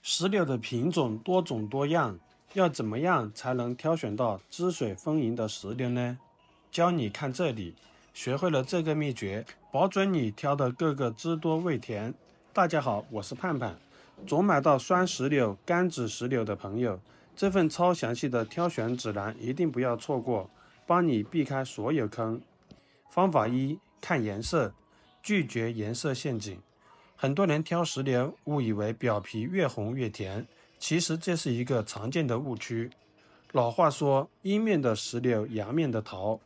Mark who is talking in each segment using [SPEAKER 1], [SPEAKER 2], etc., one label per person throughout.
[SPEAKER 1] 石榴的品种多种多样，要怎么样才能挑选到汁水丰盈的石榴呢？教你看这里，学会了这个秘诀，保准你挑的个个汁多味甜。大家好，我是盼盼。总买到酸石榴、甘蔗石榴的朋友，这份超详细的挑选指南一定不要错过，帮你避开所有坑。方法一：看颜色，拒绝颜色陷阱。很多人挑石榴误以为表皮越红越甜，其实这是一个常见的误区。老话说，阴面的石榴，阳面的桃。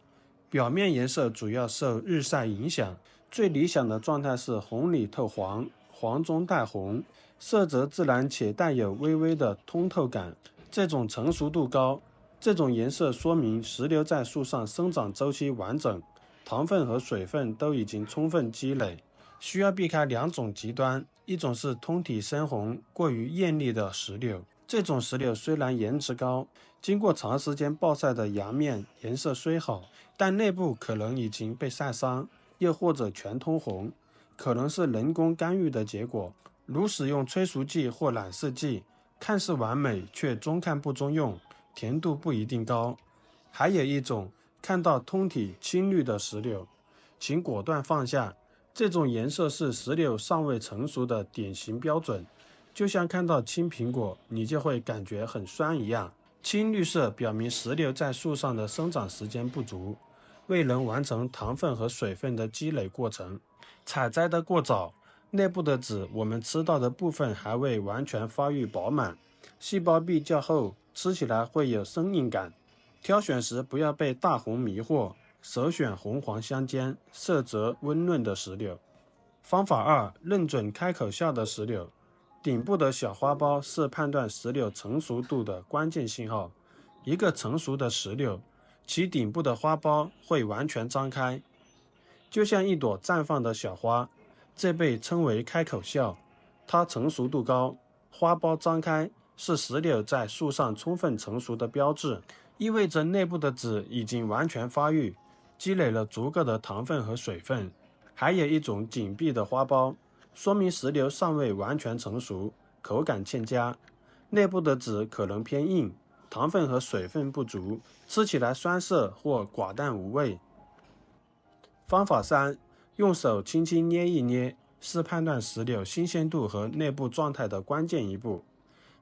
[SPEAKER 1] 表面颜色主要受日晒影响，最理想的状态是红里透黄，黄中带红，色泽自然且带有微微的通透感。这种成熟度高，这种颜色说明石榴在树上生长周期完整，糖分和水分都已经充分积累。需要避开两种极端，一种是通体深红、过于艳丽的石榴。这种石榴虽然颜值高，经过长时间暴晒的阳面颜色虽好，但内部可能已经被晒伤，又或者全通红，可能是人工干预的结果，如使用催熟剂或染色剂，看似完美却中看不中用，甜度不一定高。还有一种，看到通体青绿的石榴，请果断放下。这种颜色是石榴尚未成熟的典型标准，就像看到青苹果，你就会感觉很酸一样。青绿色表明石榴在树上的生长时间不足，未能完成糖分和水分的积累过程。采摘的过早，内部的籽我们吃到的部分还未完全发育饱满，细胞壁较厚，吃起来会有生硬感。挑选时不要被大红迷惑，首选红黄相间、色泽温润的石榴。方法二：认准开口笑的石榴。顶部的小花苞是判断石榴成熟度的关键信号。一个成熟的石榴，其顶部的花苞会完全张开，就像一朵绽放的小花，这被称为开口笑。它成熟度高，花苞张开，是石榴在树上充分成熟的标志，意味着内部的籽已经完全发育，积累了足够的糖分和水分。还有一种紧闭的花苞，说明石榴尚未完全成熟，口感欠佳，内部的籽可能偏硬，糖分和水分不足，吃起来酸涩或寡淡无味。方法三：用手轻轻捏一捏，是判断石榴新鲜度和内部状态的关键一步。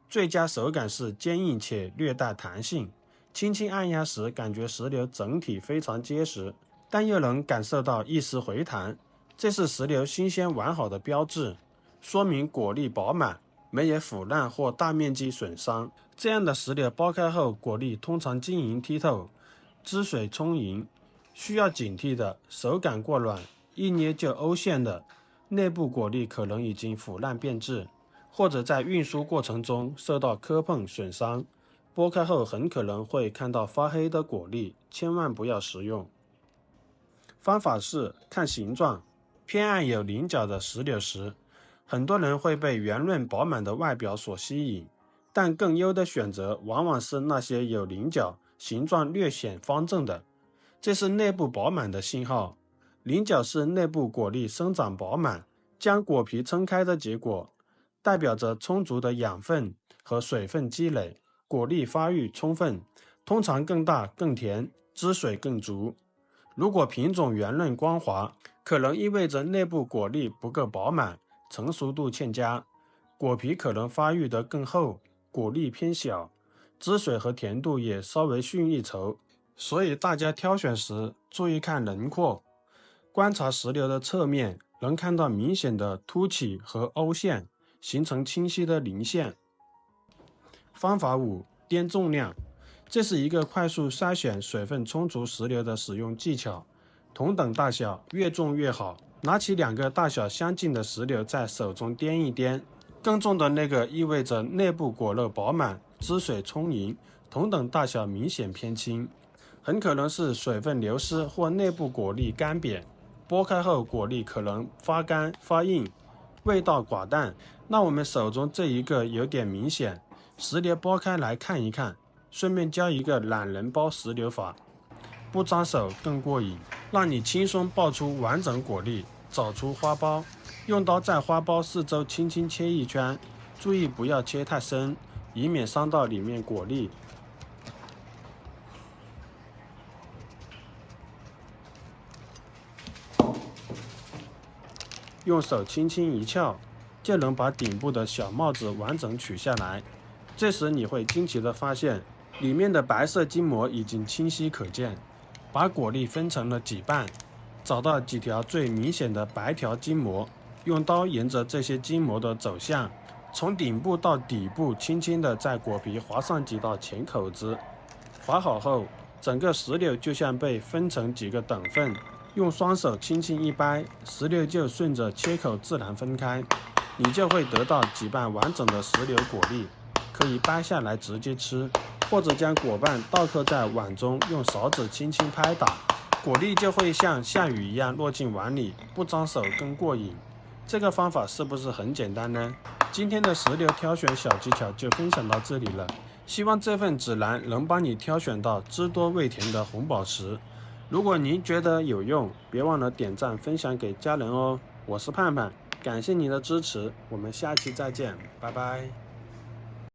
[SPEAKER 1] 最佳手感是坚硬且略带弹性，轻轻按压时感觉石榴整体非常结实，但又能感受到一丝回弹，这是石榴新鲜完好的标志，说明果粒饱满，没有腐烂或大面积损伤。这样的石榴剥开后，果粒通常晶莹剔透，汁水充盈。需要警惕的，手感过软，一捏就凹陷的，内部果粒可能已经腐烂变质，或者在运输过程中受到磕碰损伤，剥开后很可能会看到发黑的果粒，千万不要食用。方法是看形状，偏爱有棱角的石榴时，很多人会被圆润饱满的外表所吸引，但更优的选择往往是那些有棱角、形状略显方正的，这是内部饱满的信号。棱角是内部果粒生长饱满，将果皮撑开的结果，代表着充足的养分和水分积累，果粒发育充分，通常更大更甜，汁水更足。如果品种圆润光滑，可能意味着内部果粒不够饱满，成熟度欠佳，果皮可能发育得更厚，果粒偏小，汁水和甜度也稍微逊一筹。所以大家挑选时注意看轮廓，观察石榴的侧面，能看到明显的凸起和凹陷，形成清晰的鳞线。方法五：掂重量。这是一个快速筛选水分充足石榴的使用技巧。同等大小，越重越好。拿起两个大小相近的石榴在手中掂一掂，更重的那个意味着内部果肉饱满，汁水充盈，同等大小明显偏轻，很可能是水分流失或内部果粒干瘪，剥开后果粒可能发干发硬，味道寡淡。那我们手中这一个有点明显，石榴剥开来看一看，顺便教一个懒人包石榴法，不脏手更过瘾，让你轻松爆出完整果粒，找出花苞，用刀在花苞四周轻轻切一圈，注意不要切太深，以免伤到里面果粒。用手轻轻一撬，就能把顶部的小帽子完整取下来。这时你会惊奇地发现，里面的白色筋膜已经清晰可见。把果粒分成了几瓣，找到几条最明显的白条筋膜，用刀沿着这些筋膜的走向，从顶部到底部轻轻地在果皮划上几道浅口子。划好后，整个石榴就像被分成几个等份，用双手轻轻一掰，石榴就顺着切口自然分开，你就会得到几瓣完整的石榴果粒，可以掰下来直接吃，或者将果瓣倒扣在碗中，用勺子轻轻拍打，果粒就会像下雨一样落进碗里，不脏手更过瘾。这个方法是不是很简单呢？今天的石榴挑选小技巧就分享到这里了，希望这份指南能帮你挑选到汁多味甜的红宝石。如果您觉得有用，别忘了点赞分享给家人哦。我是盼盼，感谢您的支持，我们下期再见，拜拜。